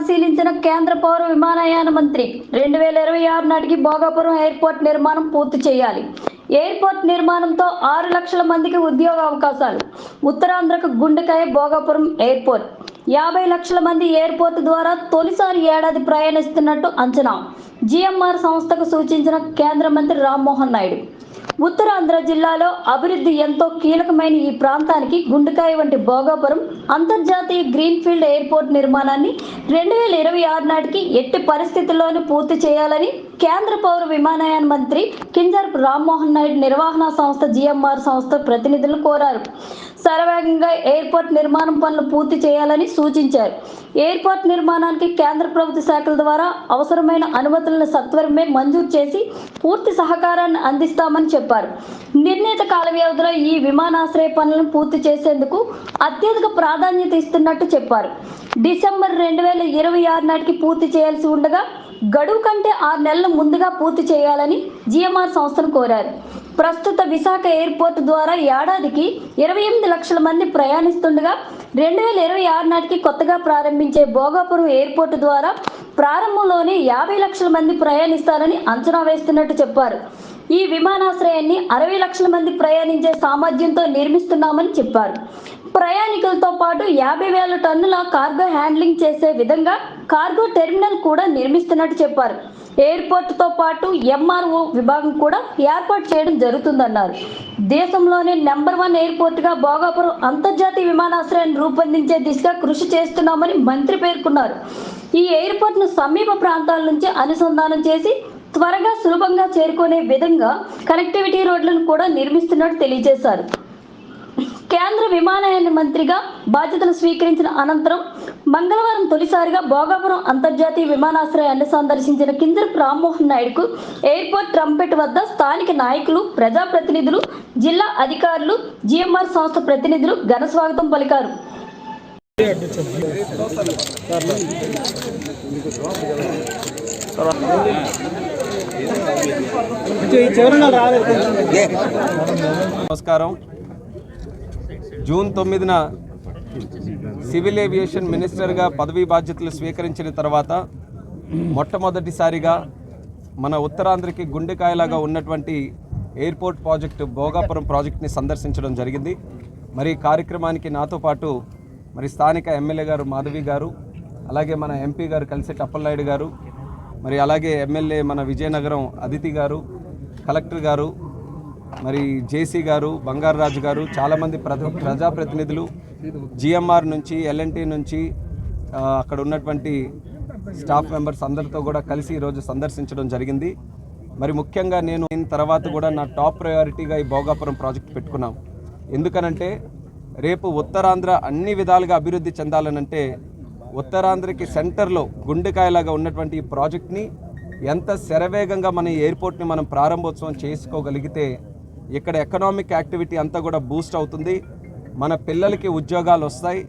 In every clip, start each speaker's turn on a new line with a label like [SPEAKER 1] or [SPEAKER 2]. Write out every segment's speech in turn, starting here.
[SPEAKER 1] పరిశీలించిన కేంద్ర పౌర విమానయాన మంత్రి 2026 నాటికి భోగాపురం ఎయిర్పోర్ట్ నిర్మాణం పూర్తి చేయాలి. ఎయిర్పోర్ట్ నిర్మాణంతో 6 లక్షల మందికి ఉద్యోగ అవకాశాలు. ఉత్తరాంధ్రకు గుండెకాయ భోగాపురం ఎయిర్పోర్ట్. 50 లక్షల మంది ఎయిర్పోర్ట్ ద్వారా తొలిసారి ఏడాది ప్రయాణిస్తున్నట్టు అంచనా. జిఎంఆర్ సంస్థకు సూచించిన కేంద్ర మంత్రి రామ్మోహన్ నాయుడు. ఉత్తరాంధ్ర జిల్లాలో అభివృద్ధి ఎంతో కీలకమైన ఈ ప్రాంతానికి గుండెకాయ వంటి భోగాపురం అంతర్జాతీయ గ్రీన్ఫీల్డ్ ఎయిర్పోర్ట్ నిర్మాణాన్ని 2026 నాటికి ఎట్టి పరిస్థితుల్లోనూ పూర్తి చేయాలని కేంద్ర పౌర విమానయాన మంత్రి కింజరాపు రామ్మోహన్ నాయుడు నిర్వహణ సంస్థ జిఎంఆర్ సంస్థ ప్రతినిధులను కోరారు. శరవేగంగా ఎయిర్పోర్ట్ నిర్మాణం పనులు పూర్తి చేయాలని సూచించారు. ఎయిర్పోర్ట్ నిర్మాణానికి కేంద్ర ప్రభుత్వ శాఖల ద్వారా అవసరమైన అనుమతులను సత్వరమే మంజూరు చేసి పూర్తి సహకారాన్ని అందిస్తామని చెప్పారు. నిర్ణీత కాల వ్యవధిలో ఈ విమానాశ్రయ పనులను పూర్తి చేసేందుకు అత్యధిక ప్రాధాన్యత ఇస్తున్నట్టు చెప్పారు. డిసెంబర్ 2026 నాటికి పూర్తి చేయాల్సి ఉండగా గడువు కంటే 6 నెలల ముందుగా పూర్తి చేయాలని జిఎంఆర్ సంస్థను కోరారు. ప్రస్తుత విశాఖ ఎయిర్పోర్ట్ ద్వారా ఏడాదికి 28 లక్షల మంది ప్రయాణిస్తుండగా 2026 నాటికి కొత్తగా ప్రారంభించే భోగాపురం ఎయిర్పోర్ట్ ద్వారా ప్రారంభంలోనే 50 లక్షల మంది ప్రయాణిస్తారని అంచనా వేస్తున్నట్టు చెప్పారు. ఈ విమానాశ్రయాన్ని 60 లక్షల మంది ప్రయాణించే సామర్థ్యంతో నిర్మిస్తున్నామని చెప్పారు. ప్రయాణికులతో పాటు 50,000 టన్నుల కార్గో హ్యాండ్లింగ్ చేసే విధంగా కార్గో టెర్మినల్ కూడా నిర్మిస్తున్నట్టు చెప్పారు. ఎయిర్పోర్ట్తో పాటు ఎంఆర్ఓ విభాగం కూడా ఏర్పాటు చేయడం జరుగుతుందన్నారు. దేశంలోనే నెంబర్ 1 ఎయిర్పోర్ట్గా భోగాపురం అంతర్జాతీయ విమానాశ్రయాన్ని రూపొందించే దిశగా కృషి చేస్తున్నామని మంత్రి పేర్కొన్నారు. ఈ ఎయిర్పోర్ట్ను సమీప ప్రాంతాల నుంచి అనుసంధానం చేసి త్వరగా సులభంగా చేరుకునే విధంగా కనెక్టివిటీ రోడ్లను కూడా నిర్మిస్తున్నట్టు తెలియజేశారు. కేంద్ర విమానయాన మంత్రిగా బాధ్యతలు స్వీకరించిన అనంతరం మంగళవారం తొలిసారిగా భోగాపురం అంతర్జాతీయ విమానాశ్రయాన్ని సందర్శించిన కింజరాపు రామ్మోహన్ నాయుడుకు ఎయిర్పోర్ట్ ట్రంపెట్ వద్ద స్థానిక నాయకులు, ప్రజాప్రతినిధులు, జిల్లా అధికారులు, జిఎంఆర్ సంస్థ ప్రతినిధులు ఘన స్వాగతం పలికారు.
[SPEAKER 2] నమస్కారం. జూన్ 9న సివిల్ ఏవియేషన్ మినిస్టర్గా పదవీ బాధ్యతలు స్వీకరించిన తర్వాత మొట్టమొదటిసారిగా మన ఉత్తరాంధ్రకి గుండెకాయలాగా ఉన్నటువంటి ఎయిర్పోర్ట్ ప్రాజెక్టు భోగాపురం ప్రాజెక్ట్ని సందర్శించడం జరిగింది. మరి ఈ కార్యక్రమానికి నాతో పాటు మరి స్థానిక ఎమ్మెల్యే గారు మాధవి గారు, అలాగే మన ఎంపీ గారు కలిసెట్టి అప్పలనాయుడు గారు, మరి అలాగే ఎమ్మెల్యే మన విజయనగరం అదితి గారు, కలెక్టర్ గారు, మరి జేసీ గారు, బంగారరాజు గారు, చాలామంది ప్రజాప్రతినిధులు, జిఎంఆర్ నుంచి, ఎల్ఎన్టీ నుంచి అక్కడ ఉన్నటువంటి స్టాఫ్ మెంబర్స్ అందరితో కూడా కలిసి ఈరోజు సందర్శించడం జరిగింది. మరి ముఖ్యంగా నేను తర్వాత కూడా నా టాప్ ప్రయారిటీగా ఈ భోగాపురం ప్రాజెక్ట్ పెట్టుకున్నాం. ఎందుకనంటే రేపు ఉత్తరాంధ్ర అన్ని విధాలుగా అభివృద్ధి చెందాలనంటే ఉత్తరాంధ్రకి సెంటర్లో గుండెకాయలాగా ఉన్నటువంటి ఈ ప్రాజెక్ట్ని ఎంత శరవేగంగా మన ఎయిర్పోర్ట్ని మనం ప్రారంభోత్సవం చేసుకోగలిగితే ఇక్కడ ఎకనామిక్ యాక్టివిటీ అంతా కూడా బూస్ట్ అవుతుంది, మన పిల్లలకి ఉద్యోగాలు వస్తాయి,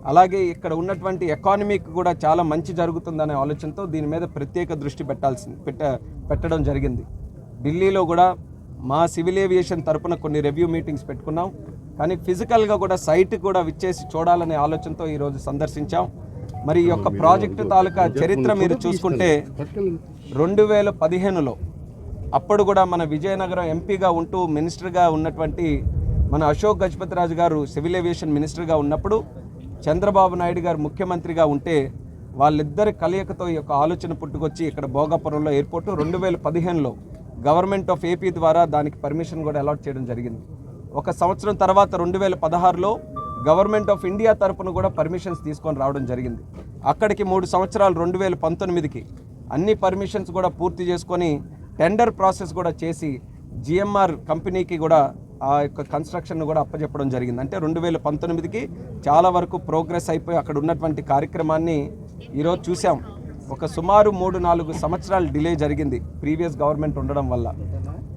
[SPEAKER 2] అలాగే ఇక్కడ ఉన్నటువంటి ఎకానమీకి కూడా చాలా మంచి జరుగుతుందనే ఆలోచనతో దీని మీద ప్రత్యేక దృష్టి పెట్టడం జరిగింది. ఢిల్లీలో కూడా మా సివిల్ ఏవియేషన్ తరపున కొన్ని రివ్యూ మీటింగ్స్ పెట్టుకున్నాం. కానీ ఫిజికల్గా కూడా సైట్ కూడా విచ్చేసి చూడాలనే ఆలోచనతో ఈరోజు సందర్శించాం. మరి ఈ యొక్క ప్రాజెక్టు తాలూకా చరిత్ర మీరు చూసుకుంటే 2015లో అప్పుడు కూడా మన విజయనగరం ఎంపీగా ఉంటూ మినిస్టర్గా ఉన్నటువంటి మన అశోక్ గజపతిరాజు గారు సివిల్ ఏవియేషన్ మినిస్టర్గా ఉన్నప్పుడు చంద్రబాబు నాయుడు గారు ముఖ్యమంత్రిగా ఉంటే వాళ్ళిద్దరి కలయికతో ఈ యొక్క ఆలోచన పుట్టుకొచ్చి ఇక్కడ భోగాపురంలో ఎయిర్పోర్టు 2015లో గవర్నమెంట్ ఆఫ్ ఏపీ ద్వారా దానికి పర్మిషన్ కూడా అలాట్ చేయడం జరిగింది. ఒక సంవత్సరం తర్వాత 2016లో గవర్నమెంట్ ఆఫ్ ఇండియా తరపున కూడా పర్మిషన్స్ తీసుకొని రావడం జరిగింది. అక్కడికి 3 సంవత్సరాలు 2019కి అన్ని పర్మిషన్స్ కూడా పూర్తి చేసుకొని టెండర్ ప్రాసెస్ కూడా చేసి జిఎంఆర్ కంపెనీకి కూడా ఆ యొక్క కన్స్ట్రక్షన్ కూడా అప్పచెప్పడం జరిగింది. అంటే 2019కి చాలా వరకు ప్రోగ్రెస్ అయిపోయి అక్కడ ఉన్నటువంటి కార్యక్రమాన్ని ఈరోజు చూసాం. ఒక సుమారు 3-4 సంవత్సరాలు డిలే జరిగింది ప్రీవియస్ గవర్నమెంట్ ఉండడం వల్ల.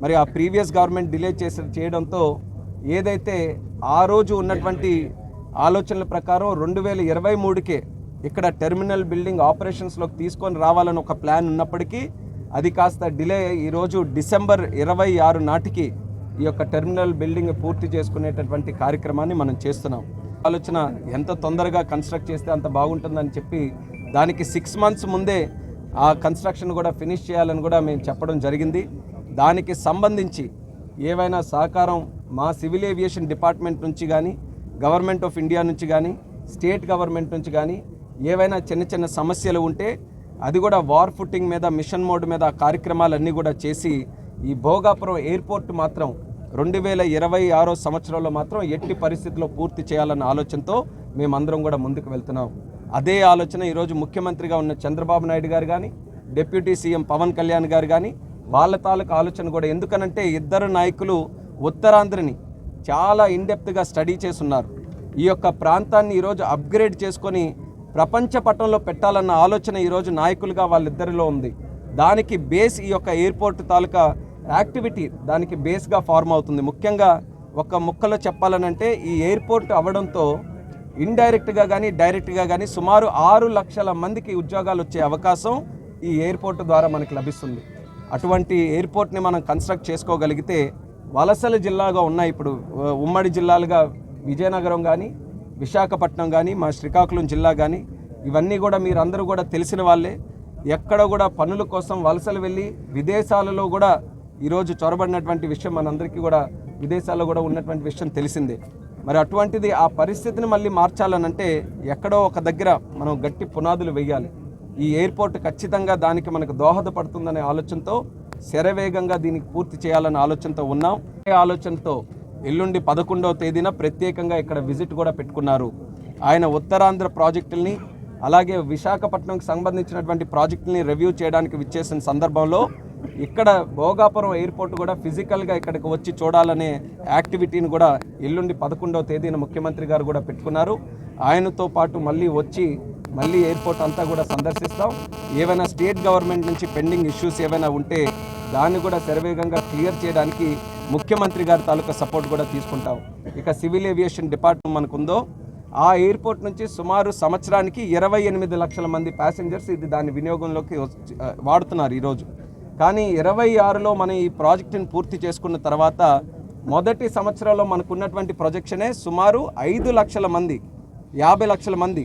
[SPEAKER 2] మరి ఆ ప్రీవియస్ గవర్నమెంట్ డిలే చేయడంతో ఏదైతే ఆ రోజు ఉన్నటువంటి ఆలోచనల ప్రకారం 2023కే ఇక్కడ టెర్మినల్ బిల్డింగ్ ఆపరేషన్స్లోకి తీసుకొని రావాలని ఒక ప్లాన్ ఉన్నప్పటికీ అది కాస్త డిలే ఈరోజు డిసెంబర్ 26 నాటికి ఈ యొక్క టెర్మినల్ బిల్డింగ్ పూర్తి చేసుకునేటటువంటి కార్యక్రమాన్ని మనం చేస్తున్నాం. ఆలోచన ఎంత తొందరగా కన్స్ట్రక్ట్ చేస్తే అంత బాగుంటుందని చెప్పి దానికి 6 months ముందే ఆ కన్స్ట్రక్షన్ కూడా ఫినిష్ చేయాలని కూడా మేము చెప్పడం జరిగింది. దానికి సంబంధించి ఏవైనా సహకారం మా సివిల్ ఏవియేషన్ డిపార్ట్మెంట్ నుంచి కానీ, గవర్నమెంట్ ఆఫ్ ఇండియా నుంచి కానీ, స్టేట్ గవర్నమెంట్ నుంచి కానీ ఏవైనా చిన్న చిన్న సమస్యలు ఉంటే అది కూడా వార్ ఫుట్టింగ్ మీద, మిషన్ మోడ్ మీద ఆ కార్యక్రమాలన్నీ కూడా చేసి ఈ భోగాపురం ఎయిర్పోర్ట్ మాత్రం 2026 సంవత్సరంలో మాత్రం ఎట్టి పరిస్థితుల్లో పూర్తి చేయాలన్న ఆలోచనతో మేమందరం కూడా ముందుకు వెళ్తున్నాం. అదే ఆలోచన ఈరోజు ముఖ్యమంత్రిగా ఉన్న చంద్రబాబు నాయుడు గారు కానీ, డిప్యూటీ సీఎం పవన్ కళ్యాణ్ గారు కానీ వాళ్ళ తాలూకు ఆలోచన కూడా. ఎందుకనంటే ఇద్దరు నాయకులు ఉత్తరాంధ్రని చాలా ఇన్డెప్త్గా స్టడీ చేస్తున్నారు. ఈ యొక్క ప్రాంతాన్ని ఈరోజు అప్గ్రేడ్ చేసుకొని ప్రపంచ పటంలో పెట్టాలన్న ఆలోచన ఈరోజు నాయకులుగా వాళ్ళిద్దరిలో ఉంది. దానికి బేస్ ఈ యొక్క ఎయిర్పోర్ట్ తాలూకా యాక్టివిటీ దానికి బేస్గా ఫార్మ్ అవుతుంది. ముఖ్యంగా ఒక ముక్కలో చెప్పాలనంటే ఈ ఎయిర్పోర్ట్ అవ్వడంతో ఇండైరెక్ట్గా కానీ డైరెక్ట్గా కానీ సుమారు 6 లక్షల మందికి ఉద్యోగాలు వచ్చే అవకాశం ఈ ఎయిర్పోర్ట్ ద్వారా మనకు లభిస్తుంది. అటువంటి ఎయిర్పోర్ట్ని మనం కన్స్ట్రక్ట్ చేసుకోగలిగితే వలసల జిల్లాగా ఉన్నాయి. ఇప్పుడు ఉమ్మడి జిల్లాలుగా విజయనగరం కానీ, విశాఖపట్నం కానీ, మా శ్రీకాకుళం జిల్లా కానీ ఇవన్నీ కూడా మీరందరూ కూడా తెలిసిన వాళ్ళే. ఎక్కడ కూడా పనుల కోసం వలసలు వెళ్ళి విదేశాలలో కూడా ఈరోజు చొరబడినటువంటి విషయం మనందరికీ కూడా విదేశాల్లో కూడా ఉన్నటువంటి విషయం తెలిసిందే. మరి అటువంటిది ఆ పరిస్థితిని మళ్ళీ మార్చాలనంటే ఎక్కడో ఒక దగ్గర మనం గట్టి పునాదులు వేయాలి. ఈ ఎయిర్పోర్ట్ ఖచ్చితంగా దానికి మనకు దోహదపడుతుందనే ఆలోచనతో శరవేగంగా దీనికి పూర్తి చేయాలనే ఆలోచనతో ఉన్నాం. ఈ ఆలోచనతో ఎల్లుండి 11వ తేదీన ప్రత్యేకంగా ఇక్కడ విజిట్ కూడా పెట్టుకున్నారు. ఆయన ఉత్తరాంధ్ర ప్రాజెక్టుల్ని అలాగే విశాఖపట్నంకి సంబంధించినటువంటి ప్రాజెక్టుల్ని రివ్యూ చేయడానికి విచ్చేసిన సందర్భంలో ఇక్కడ భోగాపురం ఎయిర్పోర్ట్ కూడా ఫిజికల్గా ఇక్కడికి వచ్చి చూడాలనే యాక్టివిటీని కూడా ఎల్లుండి 11వ తేదీన ముఖ్యమంత్రి గారు కూడా పెట్టుకున్నారు. ఆయనతో పాటు మళ్ళీ ఎయిర్పోర్ట్ అంతా కూడా సందర్శిస్తాం. ఏవైనా స్టేట్ గవర్నమెంట్ నుంచి పెండింగ్ ఇష్యూస్ ఏవైనా ఉంటే దాన్ని కూడా శరవేగంగా క్లియర్ చేయడానికి ముఖ్యమంత్రి గారి తాలూకా సపోర్ట్ కూడా తీసుకుంటాం. ఇక సివిల్ ఏవియేషన్ డిపార్ట్మెంట్ మనకుందో ఆ ఎయిర్పోర్ట్ నుంచి సుమారు సంవత్సరానికి 28 లక్షల మంది ప్యాసింజర్స్ ఇది దాని వినియోగంలోకి వాడుతున్నారు ఈరోజు. కానీ 26లో మనం ఈ ప్రాజెక్టుని పూర్తి చేసుకున్న తర్వాత మొదటి సంవత్సరంలో మనకున్నటువంటి ప్రొజెక్షనే సుమారు 5 లక్షల మంది, 50 లక్షల మంది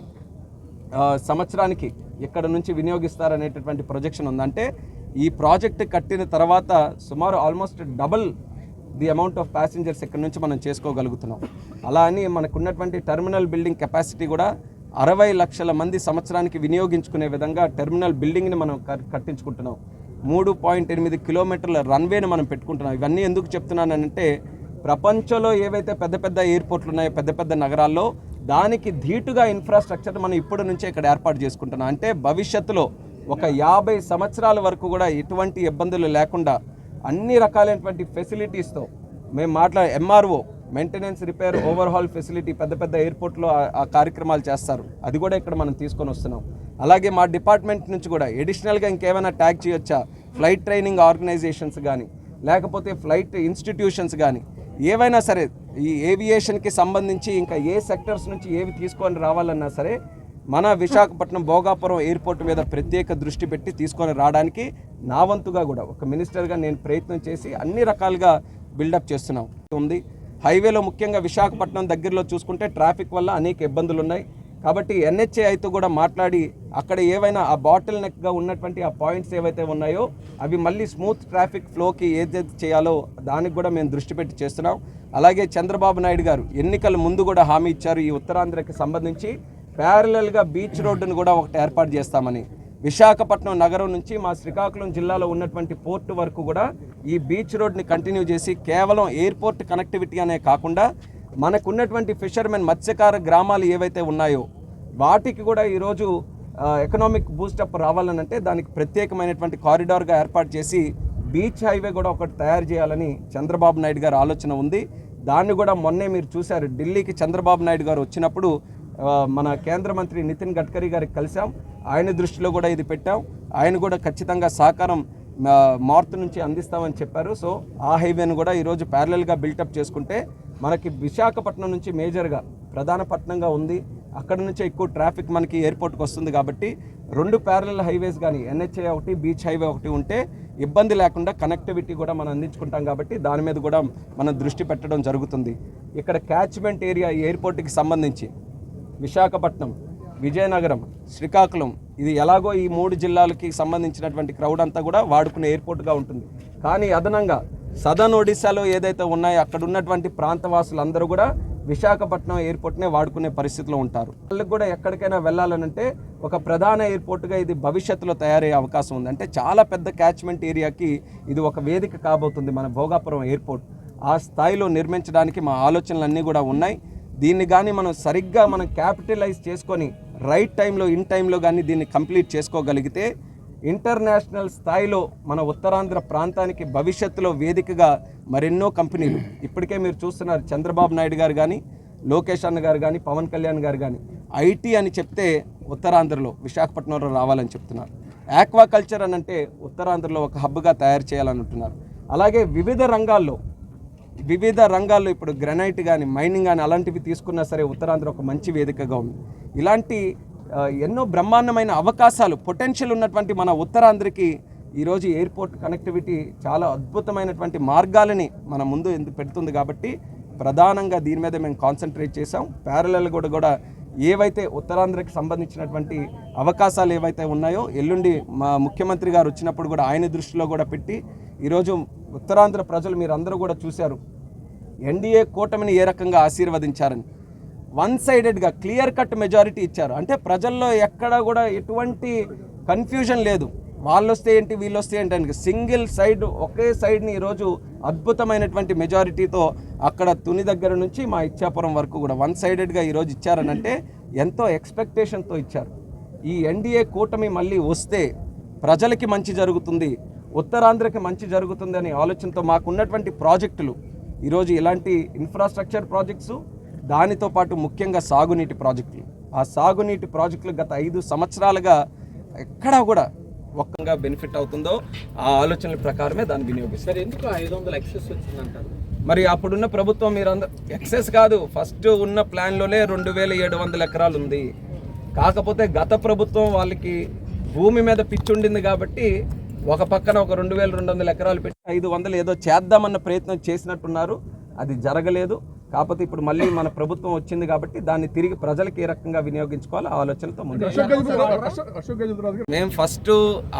[SPEAKER 2] సంవత్సరానికి ఇక్కడ నుంచి వినియోగిస్తారనేటటువంటి ప్రొజెక్షన్ ఉందంటే ఈ ప్రాజెక్ట్ కట్టిన తర్వాత సుమారు almost double the amount of passengers ఇక్కడ నుంచి మనం చేసుకోగలుగుతున్నాం. అలా అని మనకున్నటువంటి టెర్మినల్ బిల్డింగ్ కెపాసిటీ కూడా 60 లక్షల మంది సంవత్సరానికి వినియోగించుకునే విధంగా టెర్మినల్ బిల్డింగ్ని మనం కట్టించుకుంటున్నాం. 3.8 కిలోమీటర్ల రన్వేని మనం పెట్టుకుంటున్నాం. ఇవన్నీ ఎందుకు చెప్తున్నానంటే ప్రపంచంలో ఏవైతే పెద్ద పెద్ద ఎయిర్పోర్ట్లు ఉన్నాయో పెద్ద పెద్ద నగరాల్లో దానికి ధీటుగా ఇన్ఫ్రాస్ట్రక్చర్ మనం ఇప్పటి నుంచే ఇక్కడ ఏర్పాటు చేసుకుంటున్నాం. అంటే భవిష్యత్తులో ఒక 50 సంవత్సరాల వరకు కూడా ఎటువంటి ఇబ్బందులు లేకుండా అన్ని రకాలైనటువంటి ఫెసిలిటీస్తో మేము MRO maintenance, repair, overhaul facility పెద్ద పెద్ద ఎయిర్పోర్ట్లో ఆ కార్యక్రమాలు చేస్తారు. అది కూడా ఇక్కడ మనం తీసుకొని వస్తున్నాం. అలాగే మా డిపార్ట్మెంట్ నుంచి కూడా ఎడిషనల్గా ఇంకేమైనా ట్యాగ్ చేయొచ్చా, ఫ్లైట్ ట్రైనింగ్ ఆర్గనైజేషన్స్ కానీ లేకపోతే ఫ్లైట్ ఇన్స్టిట్యూషన్స్ కానీ ఏవైనా సరే ఈ ఏవియేషన్కి సంబంధించి ఇంకా ఏ సెక్టర్స్ నుంచి ఏవి తీసుకొని రావాలన్నా సరే మన విశాఖపట్నం భోగాపురం ఎయిర్పోర్ట్ మీద ప్రత్యేక దృష్టి పెట్టి తీసుకొని రావడానికి నా వంతుగా కూడా ఒక మినిస్టర్గా నేను ప్రయత్నం చేసి అన్ని రకాలుగా బిల్డప్ చేస్తున్నాం ఉంది. హైవేలో ముఖ్యంగా విశాఖపట్నం దగ్గరలో చూసుకుంటే ట్రాఫిక్ వల్ల అనేక ఇబ్బందులు ఉన్నాయి. కాబట్టి NHAIతో కూడా మాట్లాడి అక్కడ ఏవైనా ఆ బాటిల్ నెక్గా ఉన్నటువంటి ఆ పాయింట్స్ ఏవైతే ఉన్నాయో అవి మళ్ళీ స్మూత్ ట్రాఫిక్ ఫ్లోకి ఏదైతే చేయాలో దానికి కూడా మేము దృష్టి పెట్టి చేస్తున్నాం. అలాగే చంద్రబాబు నాయుడు గారు ఎన్నికల ముందు కూడా హామీ ఇచ్చారు ఈ ఉత్తరాంధ్రకి సంబంధించి ప్యారలల్గా బీచ్ రోడ్డును కూడా ఒకటి ఏర్పాటు చేస్తామని. విశాఖపట్నం నగరం నుంచి మా శ్రీకాకుళం జిల్లాలో ఉన్నటువంటి పోర్టు వరకు కూడా ఈ బీచ్ రోడ్ని కంటిన్యూ చేసి కేవలం ఎయిర్పోర్ట్ కనెక్టివిటీ అనే కాకుండా మనకున్నటువంటి ఫిషర్మెన్ మత్స్యకార గ్రామాలు ఏవైతే ఉన్నాయో వాటికి కూడా ఈరోజు ఎకనామిక్ బూస్టప్ రావాలనంటే దానికి ప్రత్యేకమైనటువంటి కారిడార్గా ఏర్పాటు చేసి బీచ్ హైవే కూడా ఒకటి తయారు చేయాలని చంద్రబాబు నాయుడు గారి ఆలోచన ఉంది. దాన్ని కూడా మొన్నే మీరు చూశారు, ఢిల్లీకి చంద్రబాబు నాయుడు గారు వచ్చినప్పుడు మన కేంద్ర మంత్రి నితిన్ గడ్కరీ గారికి కలిసాం. ఆయన దృష్టిలో కూడా ఇది పెట్టాం. ఆయన కూడా ఖచ్చితంగా సహకారం నార్త్ నుంచి అందిస్తామని చెప్పారు. సో ఆ హైవేను కూడా ఈరోజు ప్యారలల్గా బిల్టప్ చేసుకుంటే మనకి విశాఖపట్నం నుంచి మేజర్గా ప్రధాన పట్టణంగా ఉంది, అక్కడ నుంచే ఎక్కువ ట్రాఫిక్ మనకి ఎయిర్పోర్ట్కి వస్తుంది. కాబట్టి 2 ప్యారలల్ హైవేస్ కానీ NHAI ఒకటి, బీచ్ హైవే ఒకటి ఉంటే ఇబ్బంది లేకుండా కనెక్టివిటీ కూడా మనం అందించుకుంటాం. కాబట్టి దాని మీద కూడా మనం దృష్టి పెట్టడం జరుగుతుంది. ఇక్కడ క్యాచ్మెంట్ ఏరియా ఎయిర్పోర్ట్కి సంబంధించి విశాఖపట్నం విజయనగరం, శ్రీకాకుళం, ఇది ఎలాగో ఈ 3 జిల్లాలకి సంబంధించినటువంటి క్రౌడ్ అంతా కూడా వాడుకునే ఎయిర్పోర్ట్గా ఉంటుంది. కానీ అదనంగా సదర్న్ ఒడిశాలో ఏదైతే ఉన్నాయో అక్కడ ఉన్నటువంటి ప్రాంతవాసులందరూ కూడా విశాఖపట్నం ఎయిర్పోర్ట్నే వాడుకునే పరిస్థితిలో ఉంటారు. వాళ్ళకి కూడా ఎక్కడికైనా వెళ్ళాలనంటే ఒక ప్రధాన ఎయిర్పోర్ట్గా ఇది భవిష్యత్తులో తయారయ్యే అవకాశం ఉంది. అంటే చాలా పెద్ద క్యాచ్మెంట్ ఏరియాకి ఇది ఒక వేదిక కాబోతుంది మన భోగాపురం ఎయిర్పోర్ట్. ఆ స్థాయిలో నిర్మించడానికి మా ఆలోచనలన్నీ కూడా ఉన్నాయి. దీన్ని కానీ మనం సరిగ్గా మనం క్యాపిటలైజ్ చేసుకొని రైట్ టైంలో ఇన్ టైంలో కానీ దీన్ని కంప్లీట్ చేసుకోగలిగితే ఇంటర్నేషనల్ స్థాయిలో మన ఉత్తరాంధ్ర ప్రాంతానికి భవిష్యత్తులో వేదికగా మరెన్నో కంపెనీలు ఇప్పటికే మీరు చూస్తున్నారు. చంద్రబాబు నాయుడు గారు కానీ, లోకేష్ అన్న గారు కానీ, పవన్ కళ్యాణ్ గారు కానీ ఐటీ అని చెప్తే ఉత్తరాంధ్రలో విశాఖపట్నంలో రావాలని చెప్తున్నారు. ఆక్వాకల్చర్ అని అంటే ఉత్తరాంధ్రలో ఒక హబ్గా తయారు చేయాలని అంటున్నారు. అలాగే వివిధ రంగాల్లో ఇప్పుడు గ్రనైట్ కానీ, మైనింగ్ కానీ అలాంటివి తీసుకున్నా సరే ఉత్తరాంధ్ర ఒక మంచి వేదికగా ఉంది. ఇలాంటి ఎన్నో బ్రహ్మాండమైన అవకాశాలు, పొటెన్షియల్ ఉన్నటువంటి మన ఉత్తరాంధ్రకి ఈరోజు ఎయిర్పోర్ట్ కనెక్టివిటీ చాలా అద్భుతమైనటువంటి మార్గాలని మన ముందు ఎందుకు పెడుతుంది. కాబట్టి ప్రధానంగా దీని మీద మేము కాన్సన్ట్రేట్ చేసాం. ప్యారలల్ కూడా ఏవైతే ఉత్తరాంధ్రకి సంబంధించినటువంటి అవకాశాలు ఏవైతే ఉన్నాయో ఎల్లుండి మా ముఖ్యమంత్రి గారు వచ్చినప్పుడు కూడా ఆయన దృష్టిలో కూడా పెట్టి ఈరోజు ఉత్తరాంధ్ర ప్రజలు మీరందరూ కూడా చూశారు ఎన్డీఏ కూటమిని ఏ రకంగా ఆశీర్వదించారని. 1-సైడెడ్గా క్లియర్ కట్ మెజారిటీ ఇచ్చారు. అంటే ప్రజల్లో ఎక్కడ కూడా ఎటువంటి కన్ఫ్యూజన్ లేదు. వాళ్ళు వస్తే ఏంటి, వీళ్ళు వస్తే ఏంటి అని సింగిల్ సైడ్, ఒకే సైడ్ని ఈరోజు అద్భుతమైనటువంటి మెజారిటీతో అక్కడ తుని దగ్గర నుంచి మా ఇచ్చాపురం వరకు కూడా 1-సైడెడ్గా ఈరోజు ఇచ్చారనంటే ఎంతో ఎక్స్పెక్టేషన్తో ఇచ్చారు. ఈ ఎన్డీఏ కూటమి మళ్ళీ వస్తే ప్రజలకి మంచి జరుగుతుంది, ఉత్తరాంధ్రకి మంచి జరుగుతుంది అనే ఆలోచనతో మాకున్నటువంటి ప్రాజెక్టులు ఈరోజు ఇలాంటి ఇన్ఫ్రాస్ట్రక్చర్ ప్రాజెక్ట్స్, దానితో పాటు ముఖ్యంగా సాగునీటి ప్రాజెక్టులు. ఆ సాగునీటి ప్రాజెక్టులు గత 5 సంవత్సరాలుగా ఎక్కడా కూడా ఒక్కగా బెనిఫిట్ అవుతుందో ఆ ఆలోచనల ప్రకారమే దాన్ని వినియోగిస్తారు.
[SPEAKER 3] ఎందుకు 500 ఎక్సెస్ వచ్చిందంటారు?
[SPEAKER 2] మరి అప్పుడున్న ప్రభుత్వం మీరందరూ ఎక్సెస్ కాదు, ఫస్ట్ ఉన్న ప్లాన్లోనే 2700 ఎకరాలు ఉంది. కాకపోతే గత ప్రభుత్వం వాళ్ళకి భూమి మీద పిచ్చుండింది కాబట్టి ఒక పక్కన ఒక 2200 ఎకరాలు పెట్టి 500 ఏదో చేద్దామన్న ప్రయత్నం చేసినట్టున్నారు. అది జరగలేదు. కాకపోతే ఇప్పుడు మళ్ళీ మన ప్రభుత్వం వచ్చింది కాబట్టి దాన్ని తిరిగి ప్రజలకు ఏ రకంగా వినియోగించుకోవాలో ఆలోచనతో ముందు మేము ఫస్ట్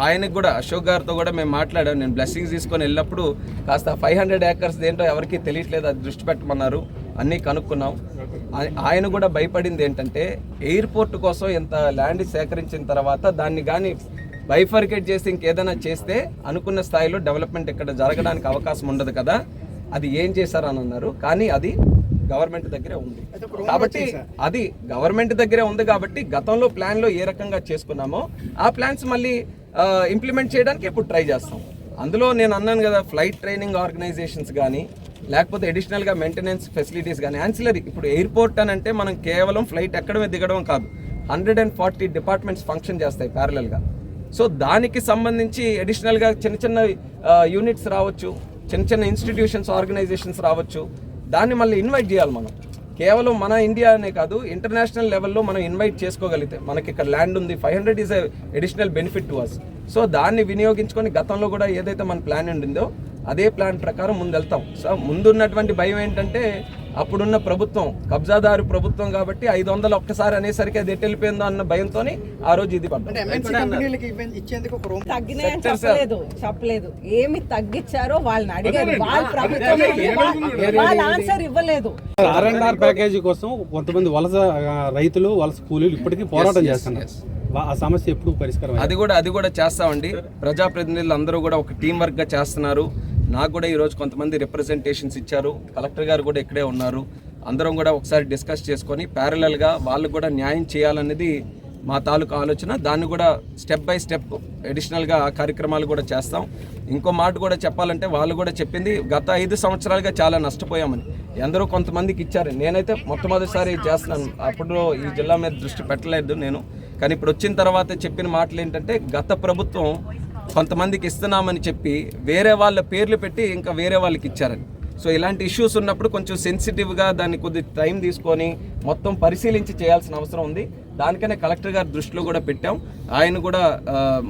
[SPEAKER 2] ఆయనకు కూడా అశోక్ గారితో కూడా మేము మాట్లాడాం. నేను బ్లెస్సింగ్స్ తీసుకొని వెళ్ళినప్పుడు కాస్త 500 ఏకర్స్ ఏంటో ఎవరికీ తెలియట్లేదు, అది దృష్టి పెట్టమన్నారు. అన్నీ కనుక్కున్నాం. ఆయన కూడా భయపడింది ఏంటంటే ఎయిర్పోర్ట్ కోసం ఎంత ల్యాండ్ సేకరించిన తర్వాత దాన్ని కానీ బైఫర్కేట్ చేసి ఇంకేదైనా చేస్తే అనుకున్న స్థాయిలో డెవలప్మెంట్ ఇక్కడ జరగడానికి అవకాశం ఉండదు కదా, అది ఏం చేశారని అన్నారు. కానీ అది గవర్నమెంట్ దగ్గరే ఉంది కాబట్టి గతంలో ప్లాన్లో ఏ రకంగా చేసుకున్నామో ఆ ప్లాన్స్ మళ్ళీ ఇంప్లిమెంట్ చేయడానికి ఇప్పుడు ట్రై చేస్తాం. అందులో నేను అన్నాను కదా, ఫ్లైట్ ట్రైనింగ్ ఆర్గనైజేషన్స్ కానీ లేకపోతే అడిషనల్గా మెయింటెనెన్స్ ఫెసిలిటీస్ కానీ యాన్సిలరీ. ఇప్పుడు ఎయిర్పోర్ట్ అని అంటే మనం కేవలం ఫ్లైట్ ఎక్కడమే దిగడం కాదు, 140 డిపార్ట్మెంట్స్ ఫంక్షన్ చేస్తాయి ప్యారలల్గా. సో దానికి సంబంధించి అడిషనల్గా చిన్న యూనిట్స్ రావచ్చు, చిన్న ఇన్స్టిట్యూషన్స్, ఆర్గనైజేషన్స్ రావచ్చు. దాన్ని మళ్ళీ ఇన్వైట్ చేయాలి మనం. కేవలం మన ఇండియా అనే కాదు, ఇంటర్నేషనల్ లెవెల్లో మనం ఇన్వైట్ చేసుకోగలిగితే మనకి ఇక్కడ ల్యాండ్ ఉంది, 500 is additional benefit to us. So దాన్ని వినియోగించుకొని గతంలో కూడా ఏదైతే మన ప్లాన్ ఉండిందో అదే ప్లాన్ ప్రకారం ముందెళ్తాం. సో ముందున్నటువంటి భయం ఏంటంటే అప్పుడున్న ప్రభుత్వం కబ్జాదారు ప్రభుత్వం కాబట్టి 500 ఒక్కసారి అనేసరికి అది ఎటు వెళ్ళిపోయిందో అన్న భయంతో ఆ రోజు ఇది
[SPEAKER 4] చెప్పలేదు. ఏమి తగ్గించారో వాళ్ళని అడిగారు, వాళ్ళ ప్రభుత్వం వాళ్ళ ఆన్సర్ ఇవ్వలేదు.
[SPEAKER 3] R&R ప్యాకేజీ కోసం కొంతమంది వలస రైతులు, వలస కూలీలు ఇప్పటికీ పోరాటం చేస్తున్నారు. ఆ సమస్య ఎప్పుడు పరిష్కారం?
[SPEAKER 2] అది కూడా చేస్తామండి. ప్రజాప్రతినిధులు అందరూ కూడా ఒక టీం వర్క్గా చేస్తున్నారు. నాకు కూడా ఈరోజు కొంతమంది రిప్రజెంటేషన్స్ ఇచ్చారు. కలెక్టర్ గారు కూడా ఇక్కడే ఉన్నారు. అందరం కూడా ఒకసారి డిస్కస్ చేసుకొని ప్యారలల్గా వాళ్ళు కూడా న్యాయం చేయాలనేది మా తాలూకు ఆలోచన. దాన్ని కూడా స్టెప్ బై స్టెప్ అడిషనల్గా ఆ కార్యక్రమాలు కూడా చేస్తాం. ఇంకో మాట కూడా చెప్పాలంటే వాళ్ళు కూడా చెప్పింది గత 5 సంవత్సరాలుగా చాలా నష్టపోయామని. ఎందరో కొంతమందికి ఇచ్చారు. నేనైతే మొట్టమొదటిసారి చేస్తున్నాను. అప్పుడు ఈ జిల్లా మీద దృష్టి పెట్టలేదు నేను. కానీ ఇప్పుడు వచ్చిన తర్వాత చెప్పిన మాటలు ఏంటంటే గత ప్రభుత్వం కొంతమందికి ఇస్తున్నామని చెప్పి వేరే వాళ్ళ పేర్లు పెట్టి ఇంకా వేరే వాళ్ళకి ఇచ్చారని. సో ఇలాంటి ఇష్యూస్ ఉన్నప్పుడు కొంచెం సెన్సిటివ్గా దాన్ని కొద్ది టైం తీసుకొని మొత్తం పరిశీలించి చేయాల్సిన అవసరం ఉంది. దానికనే కలెక్టర్ గారి దృష్టిలో కూడా పెట్టాం. ఆయన కూడా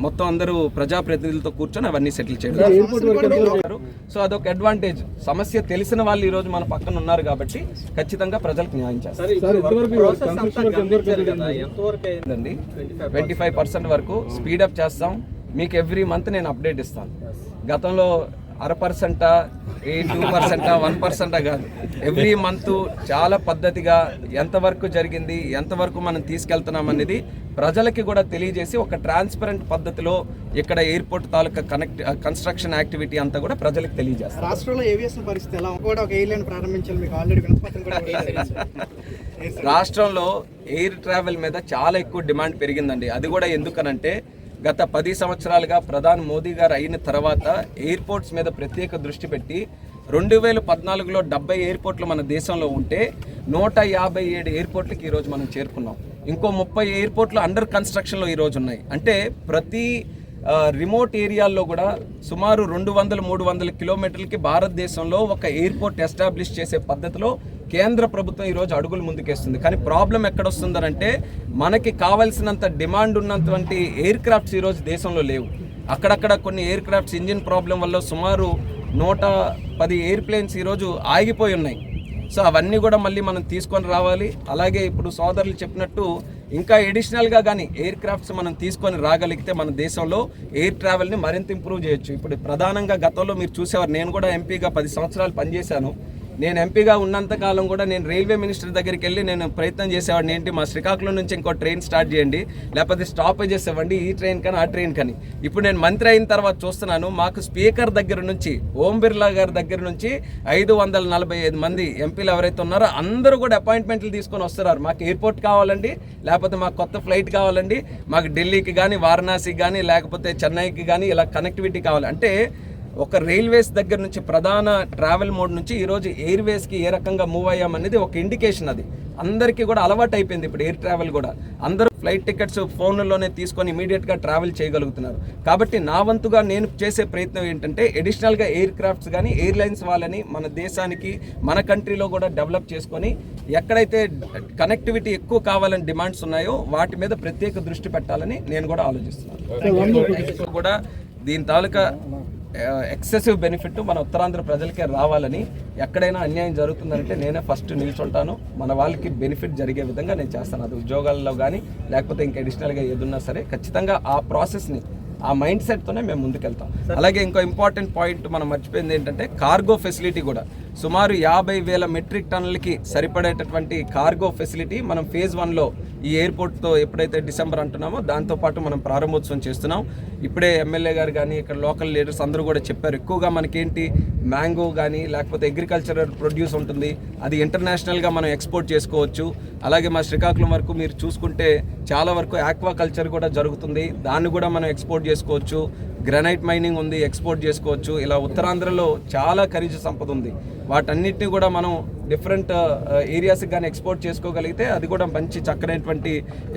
[SPEAKER 2] మొత్తం అందరూ ప్రజాప్రతినిధులతో కూర్చొని అవన్నీ సెటిల్ చేయడం. సో అదొక అడ్వాంటేజ్. సమస్య తెలిసిన వాళ్ళు ఈరోజు మన పక్కన ఉన్నారు కాబట్టి ఖచ్చితంగా ప్రజలకు న్యాయం చేస్తారు. 25% వరకు స్పీడప్ చేస్తాం. మీకు ఎవ్రీ మంత్ నేను అప్డేట్ ఇస్తాను. గతంలో 0.5%, 2%, 1% కాదు, ఎవ్రీ మంత్ చాలా పద్ధతిగా ఎంతవరకు జరిగింది, ఎంతవరకు మనం తీసుకెళ్తున్నాం అనేది ప్రజలకి కూడా తెలియజేసి ఒక ట్రాన్స్పరెంట్ పద్ధతిలో ఇక్కడ ఎయిర్పోర్ట్ తాలూకా కన్స్ట్రక్షన్ యాక్టివిటీ అంతా కూడా ప్రజలకు తెలియజేస్తారు.
[SPEAKER 5] రాష్ట్రంలో ఏవియేషన్ పరిస్థితి ఎలా కూడా ఒక ఎయిర్లైన్ ప్రారంభించాలి, మీకు ఆల్రెడీ వినపత్రం కూడా
[SPEAKER 2] రాష్ట్రంలో ఎయిర్ ట్రావెల్ మీద చాలా ఎక్కువ డిమాండ్ పెరిగిందండి. అది కూడా ఎందుకనంటే గత 10 సంవత్సరాలుగా ప్రధాని మోదీ గారు అయిన తర్వాత ఎయిర్పోర్ట్స్ మీద ప్రత్యేక దృష్టి పెట్టి 2014లో 70 ఎయిర్పోర్ట్లు మన దేశంలో ఉంటే 157 ఎయిర్పోర్ట్లకి ఈరోజు మనం చేరుకున్నాం. ఇంకో 30 ఎయిర్పోర్ట్లు అండర్ కన్స్ట్రక్షన్లో ఈరోజు ఉన్నాయి. అంటే ప్రతి రిమోట్ ఏరియాల్లో కూడా సుమారు 200-300 కిలోమీటర్లకి భారతదేశంలో ఒక ఎయిర్పోర్ట్ ఎస్టాబ్లిష్ చేసే పద్ధతిలో కేంద్ర ప్రభుత్వం ఈరోజు అడుగులు ముందుకేస్తుంది. కానీ ప్రాబ్లం ఎక్కడొస్తుందనంటే మనకి కావాల్సినంత డిమాండ్ ఉన్నటువంటి ఎయిర్ క్రాఫ్ట్స్ ఈరోజు దేశంలో లేవు. అక్కడక్కడ కొన్ని ఎయిర్ క్రాఫ్ట్స్ ఇంజిన్ ప్రాబ్లం వల్ల సుమారు 110 ఎయిర్ప్లేన్స్ ఈరోజు ఆగిపోయి ఉన్నాయి. సో అవన్నీ కూడా మళ్ళీ మనం తీసుకొని రావాలి. అలాగే ఇప్పుడు సోదరులు చెప్పినట్టు ఇంకా ఎడిషనల్గా కానీ ఎయిర్ క్రాఫ్ట్స్ మనం తీసుకొని రాగలిగితే మన దేశంలో ఎయిర్ ట్రావెల్ని మరింత ఇంప్రూవ్ చేయొచ్చు. ఇప్పుడు ప్రధానంగా గతంలో మీరు చూసేవారు, నేను కూడా ఎంపీగా 10 సంవత్సరాలు పనిచేశాను. నేను ఎంపీగా ఉన్నంతకాలం కూడా నేను రైల్వే మినిస్టర్ దగ్గరికి వెళ్ళి నేను ప్రయత్నం చేసేవాడిని, ఏంటి మా శ్రీకాకుళం నుంచి ఇంకో ట్రైన్ స్టార్ట్ చేయండి, లేకపోతే స్టాపేజెస్ ఇవ్వండి, ఈ ట్రైన్ కానీ ఆ ట్రైన్ కానీ. ఇప్పుడు నేను మంత్రి అయిన తర్వాత చూస్తున్నాను, మాకు స్పీకర్ దగ్గర నుంచి ఓం బిర్లా గారి దగ్గర నుంచి 545 మంది ఎంపీలు ఎవరైతే ఉన్నారో అందరూ కూడా అపాయింట్మెంట్లు తీసుకొని వస్తున్నారు. మాకు ఎయిర్పోర్ట్ కావాలండి, లేకపోతే మాకు కొత్త ఫ్లైట్ కావాలండి, మాకు ఢిల్లీకి కానీ వారణాసికి కానీ లేకపోతే చెన్నైకి కానీ ఇలా కనెక్టివిటీ కావాలి. అంటే ఒక రైల్వేస్ దగ్గర నుంచి ప్రధాన ట్రావెల్ మోడ్ నుంచి ఈరోజు ఎయిర్వేస్కి ఏ రకంగా మూవ్ అయ్యామనేది ఒక ఇండికేషన్. అది అందరికీ కూడా అలవాటు అయిపోయింది. ఇప్పుడు ఎయిర్ ట్రావెల్ కూడా అందరూ ఫ్లైట్ టికెట్స్ ఫోన్లోనే తీసుకొని ఇమీడియట్గా ట్రావెల్ చేయగలుగుతున్నారు. కాబట్టి నా వంతుగా నేను చేసే ప్రయత్నం ఏంటంటే అడిషనల్గా ఎయిర్ క్రాఫ్ట్స్ కానీ ఎయిర్లైన్స్ వాళ్ళని మన దేశానికి మన కంట్రీలో కూడా డెవలప్ చేసుకొని ఎక్కడైతే కనెక్టివిటీ ఎక్కువ కావాలని డిమాండ్స్ ఉన్నాయో వాటి మీద ప్రత్యేక దృష్టి పెట్టాలని నేను కూడా ఆలోచిస్తున్నాను. కూడా దీని తాలూకా ఎక్సెసివ్ బెనిఫిట్ మన ఉత్తరాంధ్ర ప్రజలకే రావాలని, ఎక్కడైనా అన్యాయం జరుగుతుందంటే నేనే ఫస్ట్ నిల్చుంటాను. మన వాళ్ళకి బెనిఫిట్ జరిగే విధంగా నేను చేస్తాను. అది ఉద్యోగాల్లో కానీ లేకపోతే ఇంకా అడిషనల్గా ఏదున్నా సరే ఖచ్చితంగా ఆ ప్రాసెస్ని ఆ మైండ్ సెట్తోనే మేము ముందుకెళ్తాం. అలాగే ఇంకో ఇంపార్టెంట్ పాయింట్ మనం మర్చిపోయింది ఏంటంటే కార్గో ఫెసిలిటీ కూడా సుమారు 50,000 మెట్రిక్ టన్నులకి సరిపడేటటువంటి కార్గో ఫెసిలిటీ మనం ఫేజ్ 1లో ఈ ఎయిర్పోర్ట్తో ఎప్పుడైతే డిసెంబర్ అంటున్నామో దాంతోపాటు మనం ప్రారంభోత్సవం చేస్తున్నాం. ఇప్పుడే ఎమ్మెల్యే గారు కానీ ఇక్కడ లోకల్ లీడర్స్ అందరూ కూడా చెప్పారు, ఎక్కువగా మనకేంటి మ్యాంగో కానీ లేకపోతే అగ్రికల్చరల్ ప్రొడ్యూస్ ఉంటుంది, అది ఇంటర్నేషనల్గా మనం ఎక్స్పోర్ట్ చేసుకోవచ్చు. అలాగే మా శ్రీకాకుళం వరకు మీరు చూసుకుంటే చాలా వరకు ఆక్వాకల్చర్ కూడా జరుగుతుంది, దాన్ని కూడా మనం ఎక్స్పోర్ట్ చేసుకోవచ్చు. గ్రానైట్ మైనింగ్ ఉంది, ఎక్స్పోర్ట్ చేసుకోవచ్చు. ఇలా ఉత్తరాంధ్రలో చాలా ఖనిజ సంపద ఉంది. వాటన్నిటిని కూడా మనం డిఫరెంట్ ఏరియాస్కి కానీ ఎక్స్పోర్ట్ చేసుకోగలిగితే అది కూడా మంచి చక్కనైనటువంటి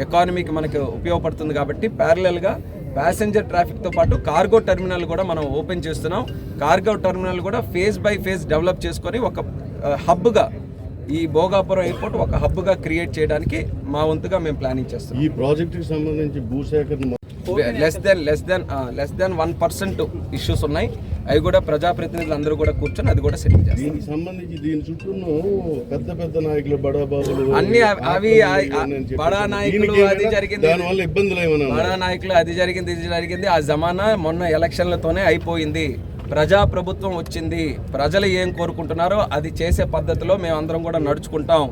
[SPEAKER 2] ఎకానమీకి మనకు ఉపయోగపడుతుంది. కాబట్టి ప్యారలల్గా ప్యాసింజర్ ట్రాఫిక్తో పాటు కార్గో టెర్మినల్ కూడా మనం ఓపెన్ చేస్తున్నాం. కార్గో టెర్మినల్ కూడా ఫేజ్ బై ఫేజ్ డెవలప్ చేసుకొని ఒక హబ్గా ఈ భోగాపురం ఎయిర్పోర్ట్ ఒక హబ్గా క్రియేట్ చేయడానికి మా వంతుగా మేము ప్లానింగ్ చేస్తున్నాం.
[SPEAKER 6] ఈ ప్రాజెక్టుకి సంబంధించి భూసేకరణ
[SPEAKER 2] లెస్ దెన్ 1% ఇష్యూస్ ఉన్నాయి. అవి కూడా ప్రజాప్రతినిధులు అందరూ కూడా కూర్చొని అది కూడా సెటిల్ చేస్తారు.
[SPEAKER 6] దీనికి సంబంధించి దీని చుట్టూ పెద్ద నాయకులు బడాబాబులు
[SPEAKER 2] అన్ని అవి బడా నాయకులు అది జరిగింది,
[SPEAKER 6] దానివల్ల ఇబ్బందులు ఏమైనా
[SPEAKER 2] బడా నాయకులు అది జరిగింది ఇది జరిగింది. ఆ జమానా మొన్న ఎలక్షన్లతోనే అయిపోయింది. ప్రజాప్రభుత్వం వచ్చింది, ప్రజలు ఏం కోరుకుంటున్నారో అది చేసే పద్ధతిలో మేమందరం కూడా నడుచుకుంటాం.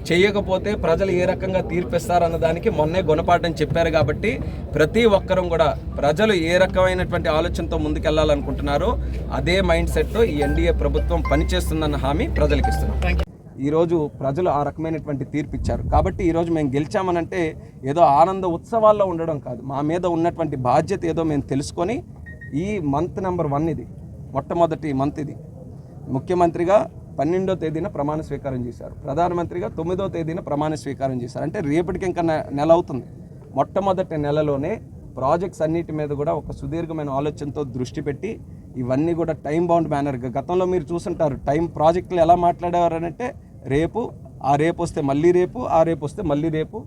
[SPEAKER 2] చేయకపోతే ప్రజలు ఏ రకంగా తీర్పిస్తారన్న దానికి మొన్నే గుణపాఠం చెప్పారు. కాబట్టి ప్రతి ఒక్కరం కూడా ప్రజలు ఏ రకమైనటువంటి ఆలోచనతో ముందుకెళ్లాలనుకుంటున్నారో అదే మైండ్ సెట్తో ఈ ఎన్డీఏ ప్రభుత్వం పనిచేస్తుందన్న హామీ ప్రజలకు ఇస్తున్నాం. ఈరోజు ప్రజలు ఆ రకమైనటువంటి తీర్పు ఇచ్చారు. కాబట్టి ఈరోజు మేము గెలిచామనంటే ఏదో ఆనంద ఉత్సవాల్లో ఉండడం కాదు, మా మీద ఉన్నటువంటి బాధ్యత ఏదో మేము తెలుసుకొని ఈ మంత్ నెంబర్ 1 ఇది మొట్టమొదటి మంత్ ఇది. ముఖ్యమంత్రిగా 12వ తేదీన ప్రమాణ స్వీకారం చేశారు, ప్రధానమంత్రిగా 9వ తేదీన ప్రమాణ స్వీకారం చేశారు. అంటే రేపటికి ఇంకా నెల అవుతుంది. మొట్టమొదటి నెలలోనే ప్రాజెక్ట్స్ అన్నిటి మీద కూడా ఒక సుదీర్ఘమైన ఆలోచనతో దృష్టి పెట్టి ఇవన్నీ కూడా టైం బౌండ్ మేనర్గా, గతంలో మీరు చూసుంటారు టైం ప్రాజెక్టులు ఎలా మాట్లాడేవారనంటే రేపు ఆ రేపు వస్తే మళ్ళీ రేపు, ఆ రేపు వస్తే మళ్ళీ రేపు,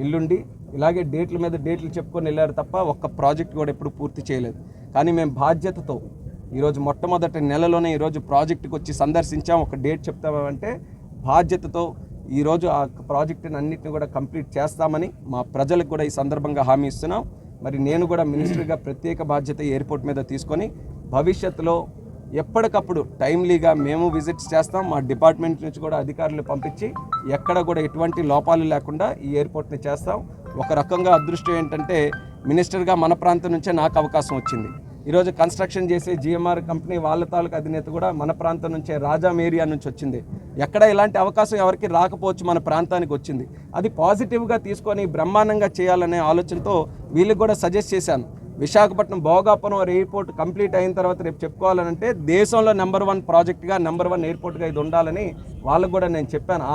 [SPEAKER 2] ఎల్లుండి, ఇలాగే డేట్ల మీద డేట్లు చెప్పుకొని వెళ్ళారు తప్ప ఒక్క ప్రాజెక్ట్ కూడా ఎప్పుడు పూర్తి చేయలేదు. కానీ మేము బాధ్యతతో ఈరోజు మొట్టమొదటి నెలలోనే ఈరోజు ప్రాజెక్టుకి వచ్చి సందర్శించాం. ఒక డేట్ చెప్తామంటే బాధ్యతతో ఈరోజు ఆ ప్రాజెక్టుని అన్నింటిని కూడా కంప్లీట్ చేస్తామని మా ప్రజలకు కూడా ఈ సందర్భంగా హామీ ఇస్తున్నాం. మరి నేను కూడా మినిస్టర్గా ప్రత్యేక బాధ్యత ఎయిర్పోర్ట్ మీద తీసుకొని భవిష్యత్తులో ఎప్పటికప్పుడు టైమ్లీగా మేము విజిట్స్ చేస్తాం. మా డిపార్ట్మెంట్ నుంచి కూడా అధికారులు పంపించి ఎక్కడ కూడా ఎటువంటి లోపాలు లేకుండా ఈ ఎయిర్పోర్ట్ని చేస్తాం. ఒక రకంగా అదృష్టం ఏంటంటే మినిస్టర్గా మన ప్రాంతం నుంచే నాకు అవకాశం వచ్చింది. ఈరోజు కన్స్ట్రక్షన్ చేసే జిఎంఆర్ కంపెనీ వాళ్ళ తాలూకు అధినేత కూడా మన ప్రాంతం నుంచే, రాజాం ఏరియా నుంచి వచ్చింది. ఎక్కడ ఇలాంటి అవకాశం ఎవరికి రాకపోవచ్చు, మన ప్రాంతానికి వచ్చింది. అది పాజిటివ్గా తీసుకొని బ్రహ్మాండంగా చేయాలనే ఆలోచనతో వీళ్ళకి కూడా సజెస్ట్ చేశాను. విశాఖపట్నం భోగాపురం ఎయిర్పోర్ట్ కంప్లీట్ అయిన తర్వాత రేపు చెప్పుకోవాలంటే దేశంలో నెంబర్ 1 ప్రాజెక్ట్గా, నెంబర్ 1 ఎయిర్పోర్ట్గా ఇది ఉండాలని వాళ్ళకు కూడా నేను చెప్పాను.